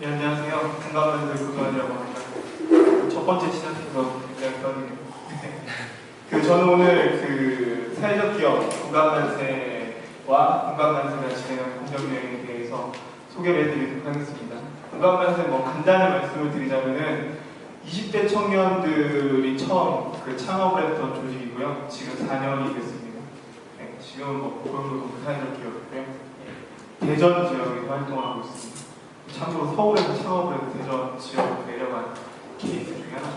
네, 안녕하세요. 공감만들 구도환이라고 합니다. 첫 번째 시작해서 굉장히 떨리네요. 저는 오늘 사회적 기업 공감만세와 공감만세가 진행하는 공정여행에 대해서 소개를 해드리도록 하겠습니다. 공감만세 간단히 말씀을 드리자면은 20대 청년들이 처음 창업을 했던 조직이고요. 지금 4년이 됐습니다. 네, 지금은 고용노동 사회적 기업이고요. 대전 지역에서 활동하고 있습니다. 참고로 서울에서 창업을 해서 대전 지역으로 내려간 케이스 중에 하나.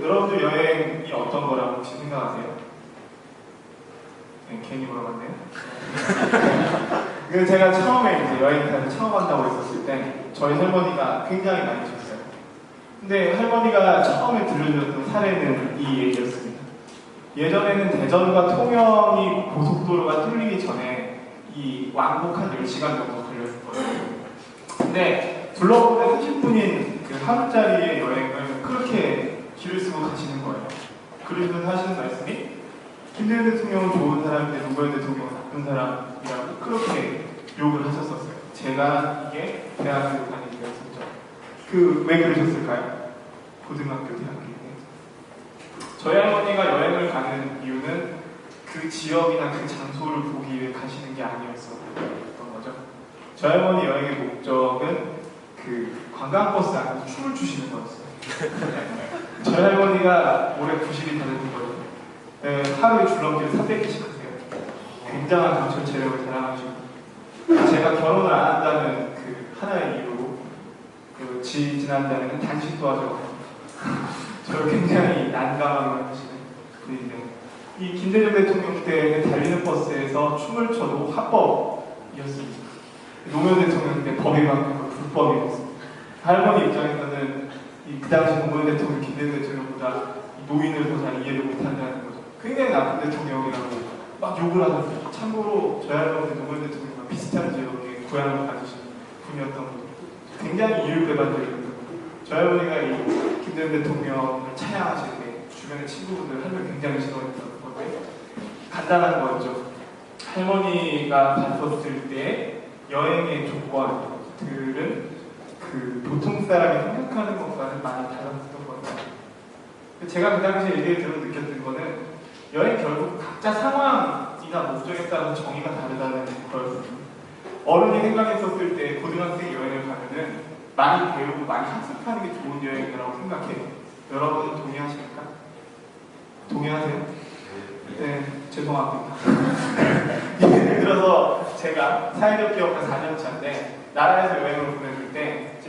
여러분들 여행이 어떤 거라고 혹시 생각하세요? 네, 괜히 물어봤네요. 제가 처음에 이제 여행사를 창업한다고 했었을 때 저희 할머니가 굉장히 많이 줬어요. 근데 할머니가 처음에 들려줬던 사례는 이 얘기였습니다. 예전에는 대전과 통영이 고속도로가 뚫리기 전에 이 왕복 한 10시간 정도 걸렸을 거예요. 근데 둘러보면 30분인 하루짜리의 여행을 그렇게 길을 쓰고 가시는 거예요. 그러면서 하시는 말씀이 김대중 대통령은 좋은 사람인데 노무현 대통령은 나쁜 사람이라고 그렇게 욕을 하셨었어요. 제가 이게 대학교 다닐 때였었죠. 왜 그러셨을까요? 고등학교, 대학교 때. 저희 할머니가 여행을 가는 이유는 그 지역이나 그 장소를 보기 위해 가시는 게 아니었던 거죠. 저희 할머니 여행의 목적은 관광버스 안에서 춤을 추시는 거였어요. 저희 할머니가 올해 90이 다 되는 거예요. 하루에 줄넘기를 300개씩 하세요. 굉장한 강철 체력을 자랑하시고, 제가 결혼을 안 한다는 하나의 이유로 지난달에는 단식 도와줘가지고 저를 굉장히 난감하게 하시는 분인데, 이 김대중 대통령 때는 달리는 버스에서 춤을 춰도 합법이었습니다. 노무현 대통령 때 법이 바뀐 건 불법이었습니다. 할머니 입장에서는 그 당시 노무현 대통령, 김대중 대통령보다 노인을 더 잘 이해를 못한다는 거죠. 굉장히 나쁜 대통령이라고 막 욕을 하셨어요. 참고로 저희 할머니 노무현 대통령과 비슷한 지역에 고향을 가지신 분이었던 거죠. 굉장히 이율배반적이었던 거죠. 저희 할머니가 이 김대중 대통령을 찬양하실 때 주변의 친구분들 할머니 굉장히 싫어했던 건데, 간단한 거였죠. 할머니가 봤었을 때 여행의 조건들은 보통 사람이 생각하는 것과는 많이 달랐던 거예요. 제가 그 당시에 얘기를 들어 느꼈던 거는 여행 결국 각자 상황이나 목적에 따라서 정의가 다르다는 거였습니다. 어른이 생각했었을 때 고등학생 여행을 가면은 많이 배우고 많이 학습하는 게 좋은 여행이라고 생각해요. 여러분은 동의하십니까? 동의하세요? 네, 죄송합니다. 예를 들어서 제가 사회적 기업가 4년차인데 나라에서 여행을 보내줄 때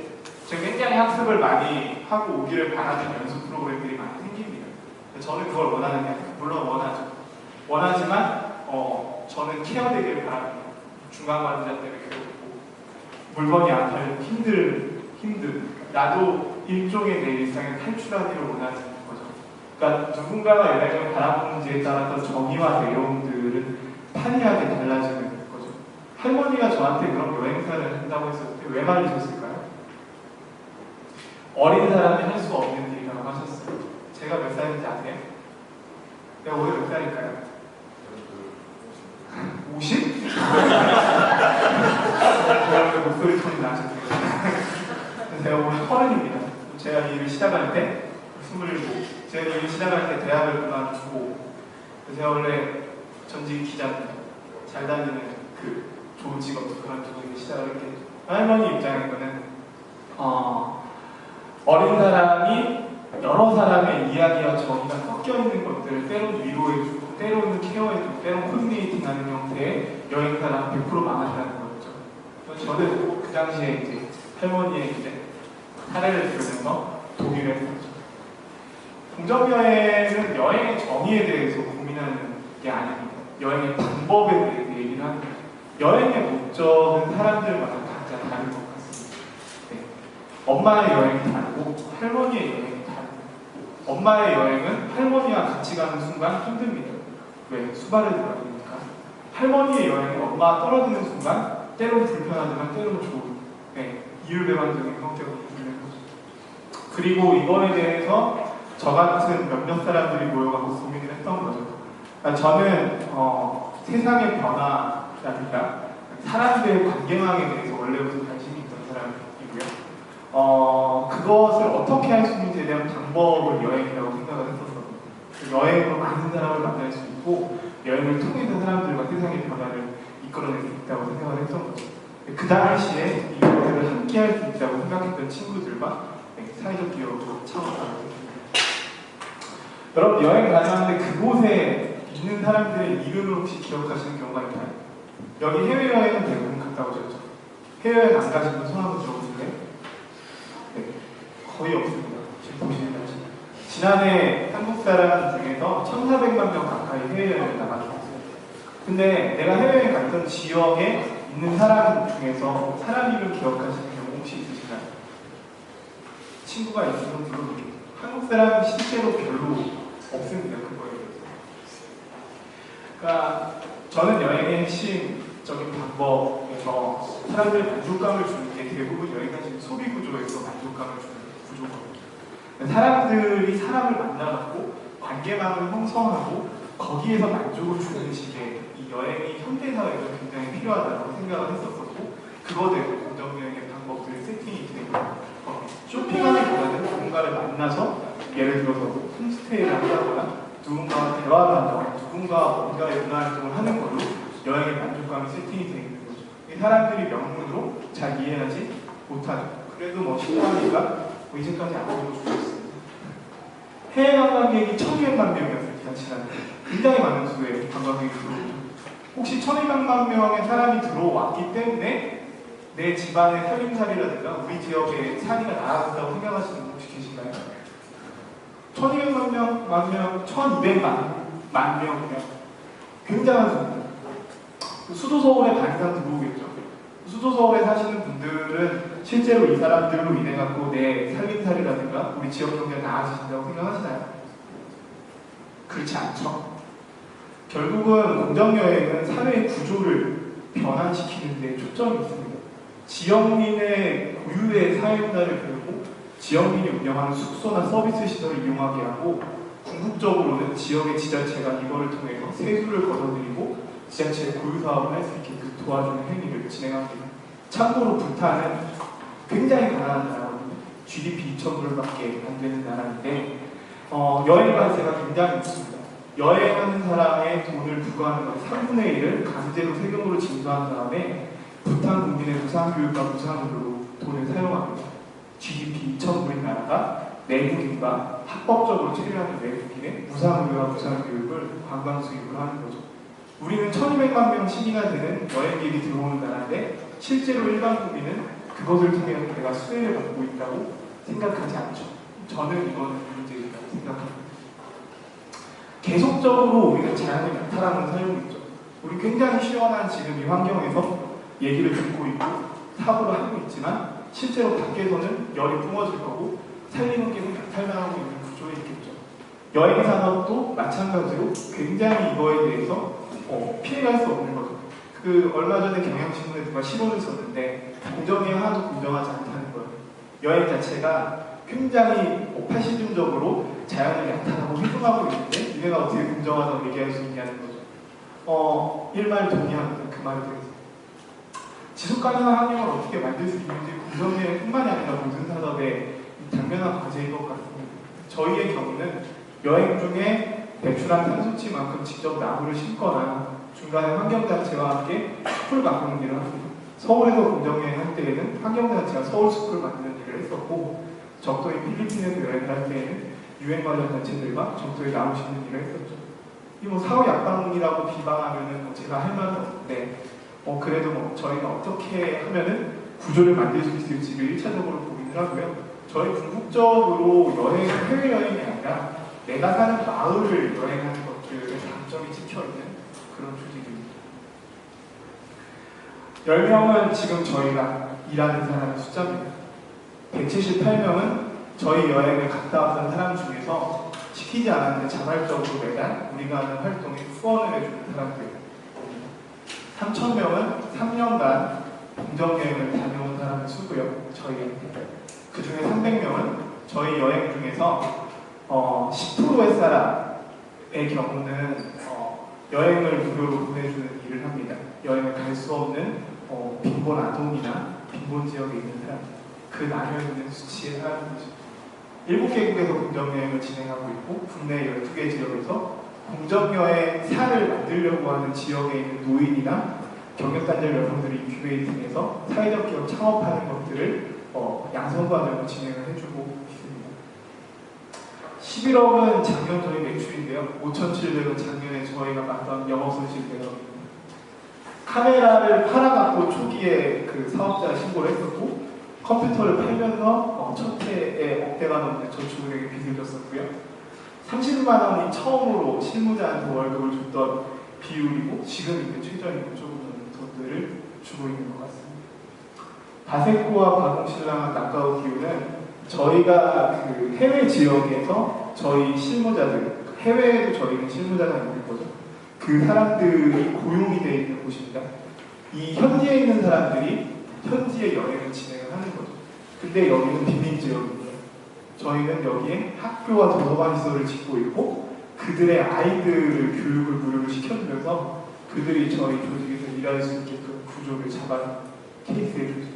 제가 굉장히 학습을 많이 하고 오기를 바라는 연수 프로그램들이 많이 생깁니다. 저는 그걸 원하는 게 아니라, 물론 원하죠. 원하지만 저는 케어되기를 바랍니다. 중간관리자 때문에 괴롭고 물건이 안 팔리고 힘든 나도 일종의 내 일상에 탈출하기를 원하는 거죠. 그러니까 누군가가 여행을 바라보는지에 따라서 정의와 내용들은 판이하게 달라지는 거죠. 할머니가 저한테 그런 여행사를 한다고 했을 때 왜 말리셨을까요? 어린 사람이 할 수 없는 일이라고 하셨어요. 제가 몇 살인지 아세요? 내가 올해 몇 살일까요? 50? 제가 목소리 톤이 나셨어요. 제가 올해 30입니다. 제가 일을 시작할 때 27. 제가 일을 시작할 때 대학을 그만두고, 제가 원래 전직 기자입니다. 잘 다니는 좋은 직업도 그만두고 시작을 했게 되죠. 할머니 입장에서는 어린 사람이 여러 사람의 이야기와 정의가 섞여 있는 것들을 때로는 위로해주고, 때로는 케어해주고, 때로는 코디네이팅하는 형태의 여행사랑 100% 망하시라는 거였죠. 그래서 저는 그 당시에 이제 할머니의 사례를 들으면서 동의를 했었죠. 공정여행은 여행의 정의에 대해서 고민하는 게 아닙니다. 여행의 방법에 대해서 얘기를 하는 거죠. 여행의 목적은 사람들마다 각자 다른 것 같습니다. 네. 엄마의 여행이 다르고 할머니의 여행이 다릅니다. 엄마의 여행은 할머니와 같이 가는 순간 힘듭니다. 왜? 수발을 들어야 되니까. 할머니의 여행은 엄마가 떨어지는 순간 때로는 불편하지만 때로는 좋은, 이율배반적인 형태가 있는 거죠. 그리고 이거에 대해서 저 같은 몇몇 사람들이 모여가지고 고민을 했던 거죠. 그러니까 저는 세상의 변화라든가 사람들의 관계망에 대해서 원래부터 관심이 있던 사람이에요. 그것을 어떻게 할 수 있는지에 대한 방법을 여행이라고 생각을 했었어요. 여행으로 많은 사람을 만날 수 있고 여행을 통해서 사람들과 세상의 변화를 이끌어낼 수 있다고 생각을 했던 거죠. 그 당시에 이것을 함께 할 수 있다고 생각했던 친구들과 사회적 기업으로 창업하게 됐습니다. 여러분 여행 다녀왔는데 그곳에 있는 사람들의 이름을 혹시 기억하시는 경우가 있나요? 여기 해외여행은 대부분 갔다 오셨죠? 해외여행 안 가신 분 손 한번 들어보실래요? 네, 거의 없습니다. 지금 보시는 거죠. 지난해 한국 사람 중에서 1,400만 명 가까이 해외여행을 나가셨어요. 근데 내가 해외여행 갔던 지역에 있는 사람 중에서 사람 이름 기억하시는 경우 혹시 있으신가요? 친구가 있으면 물어보겠죠. 한국 사람 실제로 별로 없습니다. 그거에 대해서. 그러니까 저는 여행의 핵심적인 방법에서 사람들이 만족감을 주는 게 대부분 여행 가시는 소비 구조에서 만족감을 주는 구조거든요. 사람들이 사람을 만나갖고 관계망을 형성하고 거기에서 만족을 주는 식의 이 여행이 현대사회에서 굉장히 필요하다고 생각을 했었었고 그거대로 공정여행의 방법들이 세팅이 되고 쇼핑하기보다는 누군가를 만나서 예를 들어서 홈스테이를 한다거나 누군가와 대화를 한다거나 누군가와 뭔가의 문화활동을 하는 걸로 여행의 만족감이 세팅이 되어 있는 거죠. 이 사람들이 명문으로 잘 이해하지 못하는 그래도 뭐 신고하니까 뭐 이제까지 안 보고 죽었습니다. 해외 관광객이 1,200만 명이었습니다. 지난해. 굉장히 많은 수의 관광객이 들어오죠. 혹시 1,200만 명의 사람이 들어왔기 때문에 내 집안의 살림살이라든가 우리 지역의 살이가 나아졌다고 생각하시는 분 혹시 계신가요? 1,200만 명, 1,200만 명이면 굉장한 수입니다. 수도 서울에 반이상 들어오겠죠. 수도 서울에 사시는 분들은 실제로 이 사람들로 인해 갖고 내 살림살이라든가 우리 지역 경제가 나아지신다고 생각하시나요? 그렇지 않죠. 결국은 공정여행은 사회의 구조를 변환시키는 데 초점이 있습니다. 지역민의 고유의 사회문화를 배우고 지역민이 운영하는 숙소나 서비스 시설을 이용하게 하고 궁극적으로는 지역의 지자체가 이거를 통해서 세수를 걷어들이고 지자체의 고유사업을 할 수 있게끔 도와주는 행위를 진행합니다. 참고로 부탄은 굉장히 가난한 나라거든요. GDP 2,000불밖에 안 되는 나라인데 여행 관세가 굉장히 높습니다. 여행하는 사람의 돈을 부과하는 것 3분의 1을 강제로 세금으로 징수한 다음에 부탄 국민의 무상교육과 무상으로 돈을 사용합니다. GDP 2,000불인 나라가 내국인과 합법적으로 체류하는 외국인의 무상의료와 무상교육을 관광 수입으로 하는 거죠. 우리는 1,200만 명씩이나 되는 여행객이 들어오는 나라인데 실제로 일반 국민은 그것을 통해 내가 수혜를 받고 있다고 생각하지 않죠. 저는 이건 문제이라고 생각합니다. 계속적으로 우리는 자연의 나타나는 삶이 있죠. 우리 굉장히 시원한 지금 이 환경에서 얘기를 듣고 있고 사고를 하고 있지만 실제로 밖에서는 열이 뿜어질 거고 살리는 게 나타나고 있는 구조에 있겠죠. 여행 산업도 마찬가지로 굉장히 이거에 대해서 피해갈 수 없는 거죠. 얼마 전에 경향신문에 누가 시론을 썼는데 공정이 하나도 공정하지 않다는 거예요. 여행 자체가 굉장히 파시즘적으로 자연을 나타나고 휘둥하고 있는데 니네가 어떻게 공정하다고 얘기할 수 있냐는 거죠. 일말 동의합니다. 그 말에 대해서. 지속가능한 환경을 어떻게 만들 수 있는지 공정여행뿐만이 아니라 모든 산업의 당면한 과제인 것 같습니다. 저희의 경우는 여행 중에 배출한 탄소치만큼 직접 나무를 심거나 중간에 환경단체와 함께 숲을 만드는 일을 합니다. 서울에서 공정여행 할 때에는 환경단체가 서울숲을 만드는 일을 했었고 적도인 필리핀에서 여행을 할 때에는 유엔 관련 단체들과 적도에 나무 심는 일을 했었죠. 이 사후 약방이라고 비방하면은 제가 할 말은 없는데 그래도 저희가 어떻게 하면은 구조를 만들 수 있을지를 1차적으로 고민을 하고요. 저희 궁극적으로 해외여행이 아니라 내가 사는 마을을 여행하는 것들의 장점이 찍혀있는 그런 조직입니다. 10명은 지금 저희가 일하는 사람의 숫자입니다. 178명은 저희 여행을 갔다 왔던 사람 중에서 시키지 않았는데 자발적으로 매달 우리가 하는 활동에 후원을 해주는 사람들입니다. 3,000명은 3년간 공정여행을 다녀온 사람의 수고요. 저희한테. 그 중에 300명은 저희 여행 중에서 10%의 사람의 경우는 여행을 무료로 보내주는 일을 합니다. 여행을 갈 수 없는 빈곤 아동이나 빈곤 지역에 있는 사람. 그 나뉘어있는 수치에 사는 거죠. 7개국에서 공정여행을 진행하고 있고 국내 12개 지역에서 공정여행 사를 만들려고 하는 지역에 있는 노인이나 경력단절 여성들이 인큐베이팅해서 사회적 기업 창업하는 것들을 양성관으로 진행을 해주고 있습니다. 11억은 작년 저희 매출인데요. 5,700은 작년에 저희가 봤던 영업손실 대역입니다. 카메라를 팔아갖고 초기에 그 사업자 신고를 했었고 컴퓨터를 팔면서 첫 해에 억대가 넘는 저축은행에 빚을 졌었고요. 30만 원이 처음으로 실무자한테 월급을 줬던 비율이고 지금 있는 최저임금 조금 넘는 돈들을 주고 있는 것 같습니다. 바세코와 과동신랑한 낙가우기후는 저희가 그 해외 지역에서 저희 실무자들, 해외에도 저희는 실무자가 있는 거죠. 그 사람들이 고용이 되어 있는 곳입니다. 이 현지에 있는 사람들이 현지의 여행을 진행을 하는 거죠. 근데 여기는 빈민 지역입니다. 저희는 여기에 학교와 도서관 시설을 짓고 있고 그들의 아이들을 교육을 무료로 시켜주면서 그들이 저희 조직에서 일할 수 있게끔 구조를 잡아낸 케이스의 조직입니다.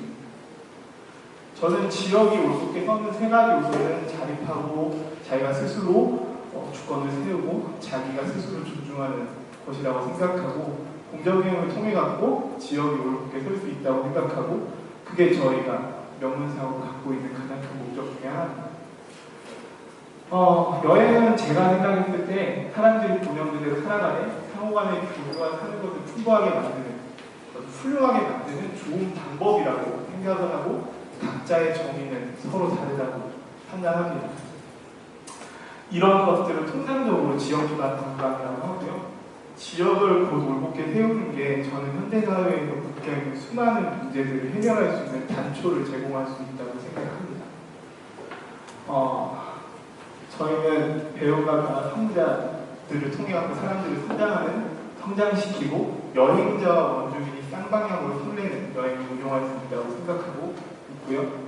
저는 지역이 올 수 있게 서는 세 가지 요소는 자립하고 자기가 스스로 주권을 세우고 자기가 스스로 존중하는 것이라고 생각하고 공정행위를 통해 갖고 지역이 옳게 설 수 있다고 생각하고 그게 저희가 명문사업을 갖고 있는 가장 큰 목적 중에 하나입니다. 여행은 제가 생각했을 때 사람들이 본연대로 살아가는 상호간의 교류와 사는 것을 풍부하게 만드는 훌륭하게 만드는 좋은 방법이라고 생각을 하고 각자의 정의는 서로 다르다고 판단합니다. 이런 것들을 통상적으로 지역 기반 관광이라고 하고요. 지역을 곧 올곧게 세우는 게 저는 현대사회에서 국경의 수많은 문제들을 해결할 수 있는 단초를 제공할 수 있다고 생각합니다. 저희는 배움과 성자들을 통해 갖고 사람들을 성장시키고 여행자와 원주민이 쌍방향으로 설레는 여행을 운영할 수 있다고 생각하고 있고요.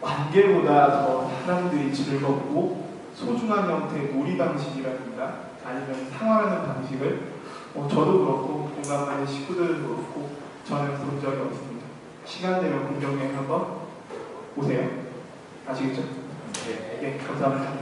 관계보다 더 사람들이 즐겁고 소중한 형태의 놀이 방식이라든가 아니면 상황하는 방식을 저도 그렇고 공감하는 식구들도 그렇고 저는 본 적이 없습니다. 시간 되면 공정여행 한번 오세요. 아시겠죠? 네, 감사합니다.